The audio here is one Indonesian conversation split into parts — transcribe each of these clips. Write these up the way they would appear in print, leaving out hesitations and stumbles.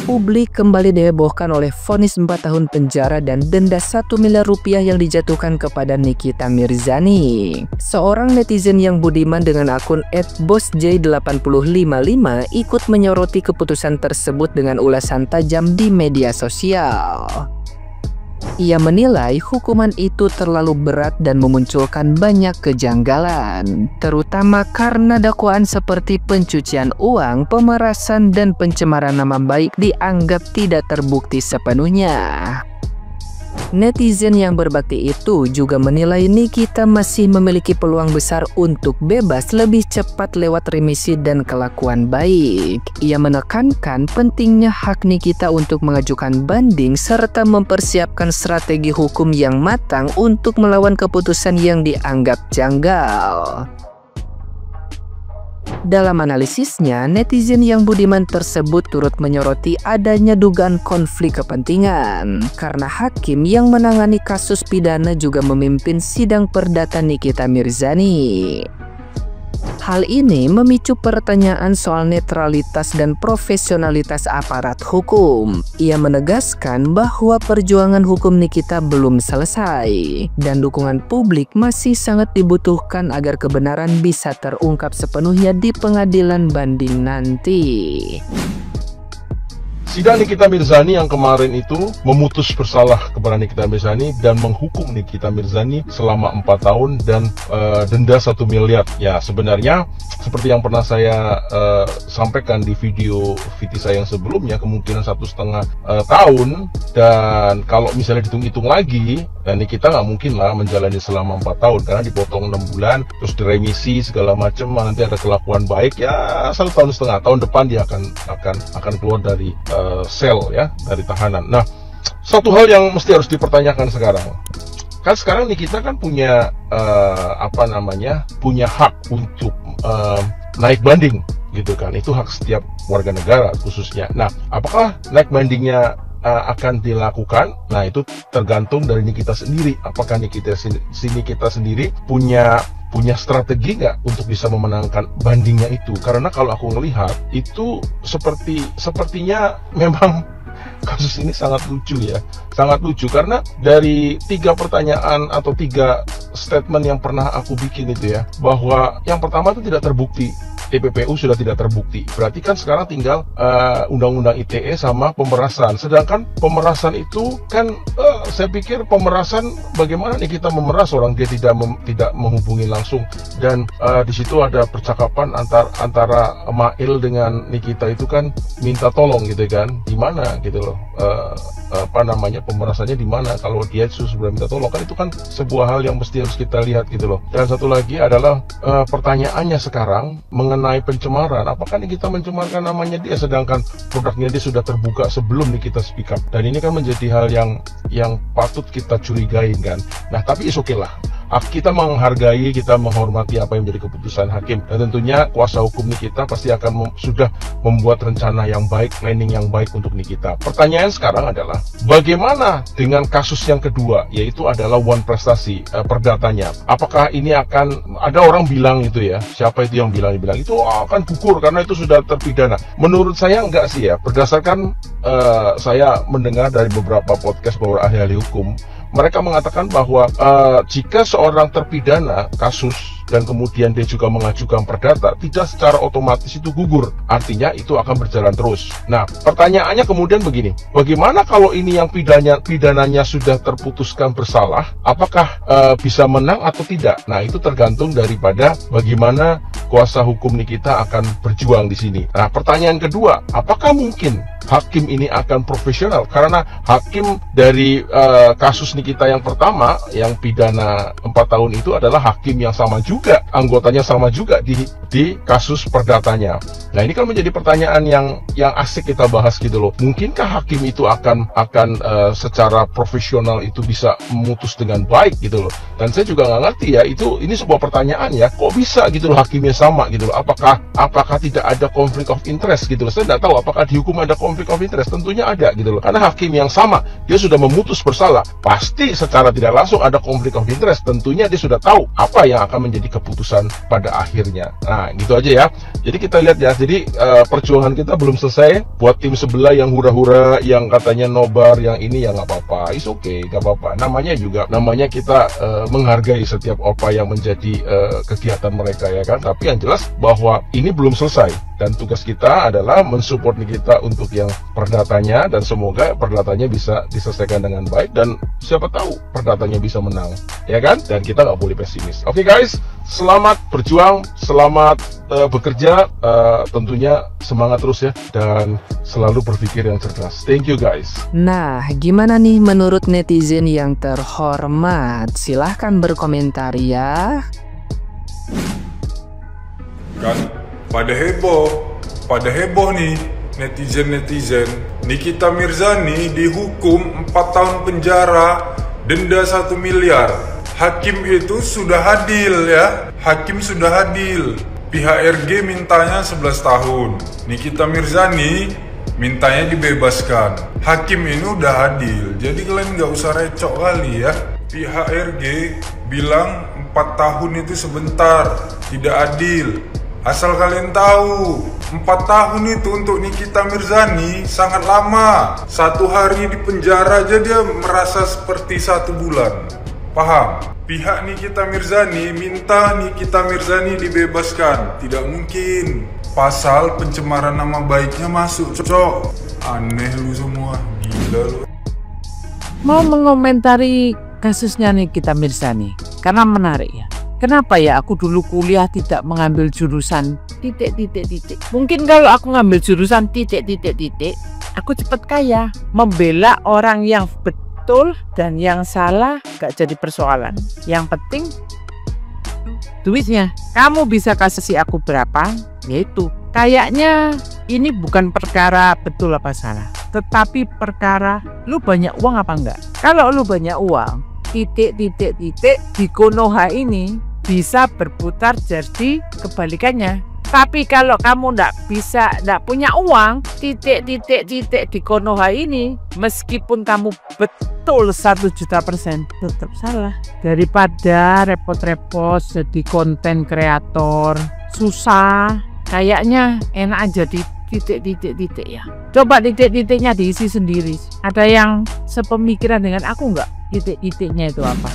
Publik kembali dihebohkan oleh vonis 4 tahun penjara dan denda 1 miliar rupiah yang dijatuhkan kepada Nikita Mirzani. Seorang netizen yang budiman dengan akun @bosj8055 ikut menyoroti keputusan tersebut dengan ulasan tajam di media sosial. Ia menilai hukuman itu terlalu berat dan memunculkan banyak kejanggalan, terutama karena dakwaan seperti pencucian uang, pemerasan, dan pencemaran nama baik dianggap tidak terbukti sepenuhnya. Netizen yang berbakti itu juga menilai Nikita masih memiliki peluang besar untuk bebas lebih cepat lewat remisi dan kelakuan baik. Ia menekankan pentingnya hak Nikita untuk mengajukan banding serta mempersiapkan strategi hukum yang matang untuk melawan keputusan yang dianggap janggal. Dalam analisisnya, netizen yang budiman tersebut turut menyoroti adanya dugaan konflik kepentingan karena hakim yang menangani kasus pidana juga memimpin sidang perdata Nikita Mirzani. Hal ini memicu pertanyaan soal netralitas dan profesionalitas aparat hukum. Ia menegaskan bahwa perjuangan hukum Nikita belum selesai dan dukungan publik masih sangat dibutuhkan agar kebenaran bisa terungkap sepenuhnya di pengadilan banding nanti. Sidang Nikita Mirzani yang kemarin itu memutus bersalah kepada Nikita Mirzani dan menghukum Nikita Mirzani selama 4 tahun dan denda 1 miliar. Ya, sebenarnya seperti yang pernah saya sampaikan di video saya yang sebelumnya, kemungkinan 1,5 tahun. Dan kalau misalnya dihitung-hitung lagi, dan Nikita nggak mungkin lah menjalani selama 4 tahun karena dipotong 6 bulan, terus diremisi segala macam, nanti ada kelakuan baik ya 1,5 tahun depan dia akan keluar dari sel ya, dari tahanan. Nah, satu hal yang mesti harus dipertanyakan sekarang, kan sekarang Nikita kan punya punya hak untuk naik banding gitu kan, itu hak setiap warga negara khususnya. Nah, apakah naik bandingnya akan dilakukan? Nah, itu tergantung dari Nikita sendiri. Apakah Nikita sendiri punya strategi nggak untuk bisa memenangkan bandingnya itu? Karena kalau aku melihat itu sepertinya memang kasus ini sangat lucu ya, sangat lucu karena dari 3 pertanyaan atau 3 statement yang pernah aku bikin itu ya, bahwa yang pertama itu tidak terbukti. TPPU sudah tidak terbukti, berarti kan sekarang tinggal undang-undang ITE sama pemerasan. Sedangkan pemerasan itu kan saya pikir pemerasan, bagaimana nih kita memeras orang dia tidak menghubungi langsung, dan di situ ada percakapan antara Mail dengan Nikita itu kan minta tolong gitu kan, di mana gitu loh, pemerasannya di mana kalau dia sudah minta tolong, kan itu kan sebuah hal yang mesti harus kita lihat gitu loh. Dan satu lagi adalah pertanyaannya sekarang mengenai pencemaran, apakah Nikita mencemarkan namanya dia sedangkan produknya dia sudah terbuka sebelum Nikita speak up. Dan ini kan menjadi hal yang patut kita curigain kan. Nah, tapi is okay lah, kita menghargai, kita menghormati apa yang menjadi keputusan hakim, dan tentunya kuasa hukum Nikita pasti akan sudah membuat rencana yang baik, planning yang baik untuk Nikita. Pertanyaan sekarang adalah bagaimana dengan kasus yang kedua, yaitu adalah One Prestasi perdatanya. Apakah ini akan, ada orang bilang itu ya, siapa itu yang bilang itu akan gugur karena itu sudah terpidana. Menurut saya enggak sih ya, berdasarkan saya mendengar dari beberapa podcast beberapa ahli hukum, mereka mengatakan bahwa jika seorang terpidana kasus dan kemudian dia juga mengajukan perdata, tidak secara otomatis itu gugur, artinya itu akan berjalan terus. Nah, pertanyaannya kemudian begini, bagaimana kalau ini yang pidananya sudah terputuskan bersalah, apakah bisa menang atau tidak? Nah, itu tergantung daripada bagaimana kuasa hukum Nikita akan berjuang di sini. Nah, pertanyaan kedua, apakah mungkin hakim ini akan profesional? Karena hakim dari kasus Nikita yang pertama, yang pidana 4 tahun itu adalah hakim yang sama juga, anggotanya sama juga di kasus perdatanya. Nah, ini kan menjadi pertanyaan yang asik kita bahas gitu loh. Mungkinkah hakim itu akan secara profesional itu bisa memutus dengan baik gitu loh. Dan saya juga nggak ngerti ya, ini sebuah pertanyaan ya, kok bisa gitu loh hakimnya sama gitu loh. Apakah tidak ada konflik of interest gitu loh. Saya nggak tahu apakah di hukum ada konflik konflik of interest? Tentunya ada gitu loh. Karena hakim yang sama, dia sudah memutus bersalah, pasti secara tidak langsung ada konflik of interest. Tentunya dia sudah tahu apa yang akan menjadi keputusan pada akhirnya. Nah, gitu aja ya. Jadi kita lihat ya. Jadi perjuangan kita belum selesai. Buat tim sebelah yang hura-hura, yang katanya nobar, yang ini ya nggak apa-apa. It's okay, nggak apa-apa. Namanya kita menghargai setiap apa yang menjadi kegiatan mereka ya kan. Tapi yang jelas bahwa ini belum selesai, dan tugas kita adalah mensupport kita untuk yang perdatanya, dan semoga perdatanya bisa diselesaikan dengan baik, dan siapa tahu perdatanya bisa menang ya kan. Dan kita nggak boleh pesimis. Oke guys, selamat berjuang, selamat bekerja, tentunya semangat terus ya, dan selalu berpikir yang cerdas. Thank you guys. Nah, gimana nih menurut netizen yang terhormat? Silahkan berkomentar ya. Kan pada heboh nih netizen. Nikita Mirzani dihukum 4 tahun penjara, denda 1 miliar. Hakim itu sudah adil ya. Hakim sudah adil. Pihak RG mintanya 11 tahun. Nikita Mirzani mintanya dibebaskan. Hakim ini udah adil. Jadi kalian nggak usah recok kali ya. Pihak RG bilang 4 tahun itu sebentar, tidak adil. Asal kalian tahu, 4 tahun itu untuk Nikita Mirzani sangat lama. 1 hari di penjara aja dia merasa seperti 1 bulan. Paham? Pihak Nikita Mirzani minta Nikita Mirzani dibebaskan. Tidak mungkin. Pasal pencemaran nama baiknya masuk, cocok. Aneh lu semua, gila lu. Mau mengomentari kasusnya Nikita Mirzani karena menarik ya. Kenapa ya aku dulu kuliah tidak mengambil jurusan titik. Mungkin kalau aku ngambil jurusan titik, aku cepat kaya. Membela orang yang betul dan yang salah gak jadi persoalan. Yang penting duitnya. Kamu bisa kasih aku berapa? Yaitu kayaknya ini bukan perkara betul apa salah, tetapi perkara lu banyak uang apa enggak. Kalau lu banyak uang, titik di Konoha ini bisa berputar jadi kebalikannya. Tapi kalau kamu ndak punya uang, titik di Konoha ini, meskipun kamu betul 1.000.000% tetap salah. Daripada repot-repot jadi konten kreator susah, kayaknya enak aja di titik ya. Coba titik-titiknya diisi sendiri. Ada yang sepemikiran dengan aku nggak? Titik-titiknya itu apa?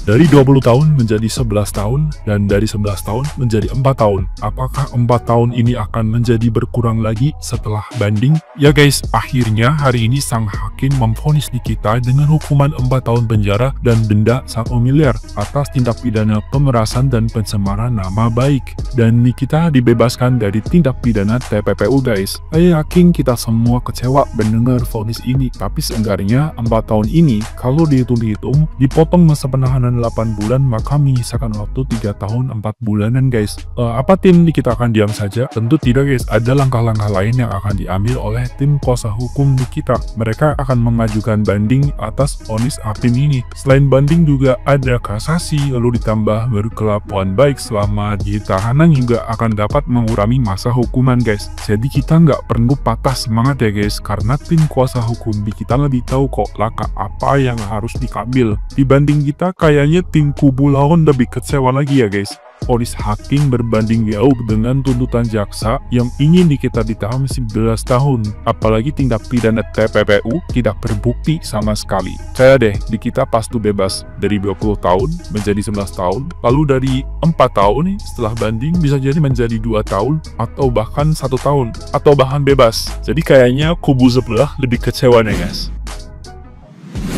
Dari 20 tahun menjadi 11 tahun, dan dari 11 tahun menjadi 4 tahun. Apakah 4 tahun ini akan menjadi berkurang lagi setelah banding? Ya guys, akhirnya hari ini sang hakim memvonis Nikita dengan hukuman 4 tahun penjara dan denda 1 miliar atas tindak pidana pemerasan dan pencemaran nama baik. Dan Nikita dibebaskan dari tindak pidana TPPU guys. Saya yakin kita semua kecewa mendengar vonis ini, tapi seenggaknya 4 tahun ini kalau dihitung-hitung dipotong masa penahanan 8 bulan, maka menyisakan waktu 3 tahun 4 bulanan guys. Apa tim Nikita akan diam saja? Tentu tidak guys, ada langkah-langkah lain yang akan diambil oleh tim kuasa hukum Nikita. Mereka akan mengajukan banding atas vonis hakim ini. Selain banding juga ada kasasi, lalu ditambah berkelakuan baik selama di tahanan juga akan dapat mengurangi masa hukuman guys. Jadi kita nggak perlu patah semangat ya guys, karena tim kuasa hukum Nikita lebih tahu kok langkah apa yang harus diambil. Dibanding kita, kayaknya tim kubu lawan lebih kecewa lagi ya guys. Vonis hakim berbanding jauh dengan tuntutan jaksa yang ingin Nikita ditahan 11 tahun. Apalagi tindak pidana TPPU tidak terbukti sama sekali. Saya deh, Nikita pasti bebas dari 20 tahun menjadi 11 tahun. Lalu dari 4 tahun setelah banding bisa jadi menjadi 2 tahun atau bahkan 1 tahun atau bahkan bebas. Jadi kayaknya kubu sebelah lebih kecewa nih guys.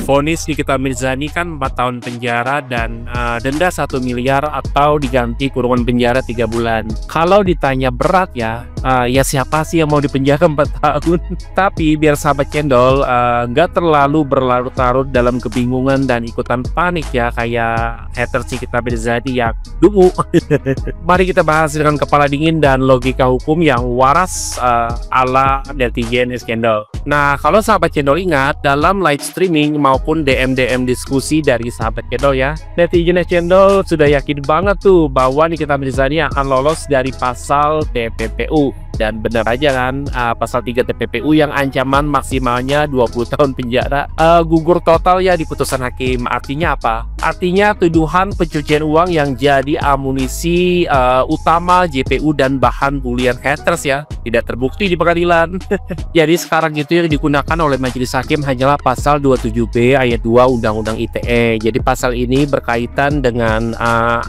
Vonis Nikita Mirzani kan 4 tahun penjara dan denda 1 miliar atau diganti kurungan penjara 3 bulan. Kalau ditanya berat ya siapa sih yang mau dipenjara 4 tahun? Tapi biar sahabat cendol nggak terlalu berlarut-larut dalam kebingungan dan ikutan panik ya kayak haters Nikita Mirzani yang dulu. Mari kita bahas dengan kepala dingin dan logika hukum yang waras ala netizen cendol. Nah, kalau sahabat cendol ingat dalam live streaming maupun DM diskusi dari sahabat cendol ya, netizen cendol sudah yakin banget tuh bahwa Nikita Mirzani akan lolos dari pasal TPPU. Dan benar aja kan, pasal 3 TPPU yang ancaman maksimalnya 20 tahun penjara gugur total ya di putusan hakim. Artinya apa? Artinya tuduhan pencucian uang yang jadi amunisi utama JPU dan bahan bulian haters ya tidak terbukti di pengadilan. Jadi sekarang itu yang digunakan oleh majelis hakim hanyalah pasal 27B ayat 2 Undang-Undang ITE. Jadi pasal ini berkaitan dengan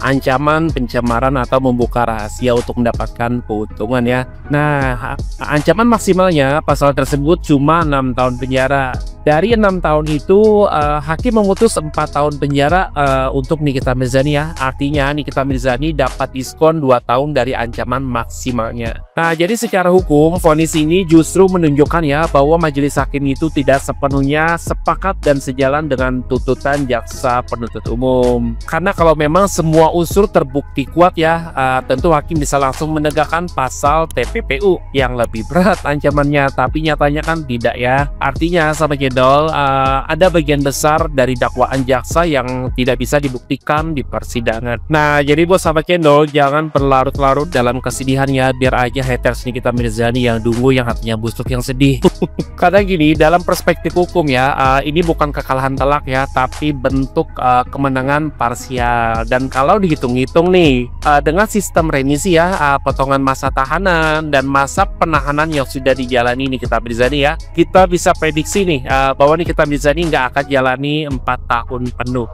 ancaman pencemaran atau membuka rahasia untuk mendapatkan keuntungan ya. Nah, ancaman maksimalnya pasal tersebut cuma 6 tahun penjara. Dari 6 tahun itu hakim memutus 4 tahun penjara untuk Nikita Mirzani ya. Artinya Nikita Mirzani dapat diskon 2 tahun dari ancaman maksimalnya. Nah, jadi secara hukum vonis ini justru menunjukkan ya bahwa majelis hakim itu tidak sepenuhnya sepakat dan sejalan dengan tuntutan jaksa penuntut umum. Karena kalau memang semua unsur terbukti kuat ya, tentu hakim bisa langsung menegakkan pasal TPPU yang lebih berat ancamannya, tapi nyatanya kan tidak ya. Artinya sama ada bagian besar dari dakwaan jaksa yang tidak bisa dibuktikan di persidangan. Nah, jadi bos sahabat Cendol, jangan berlarut-larut dalam kesedihan ya, biar aja haters Nikita Mirzani yang dungu, yang hatinya busuk, yang sedih. Karena gini, dalam perspektif hukum ya, ini bukan kekalahan telak ya, tapi bentuk kemenangan parsial. Dan kalau dihitung-hitung nih, dengan sistem remisi ya, potongan masa tahanan dan masa penahanan yang sudah dijalani Nikita Mirzani ya, kita bisa prediksi nih bahwa Nikita Mirzani nggak akan jalani 4 tahun penuh.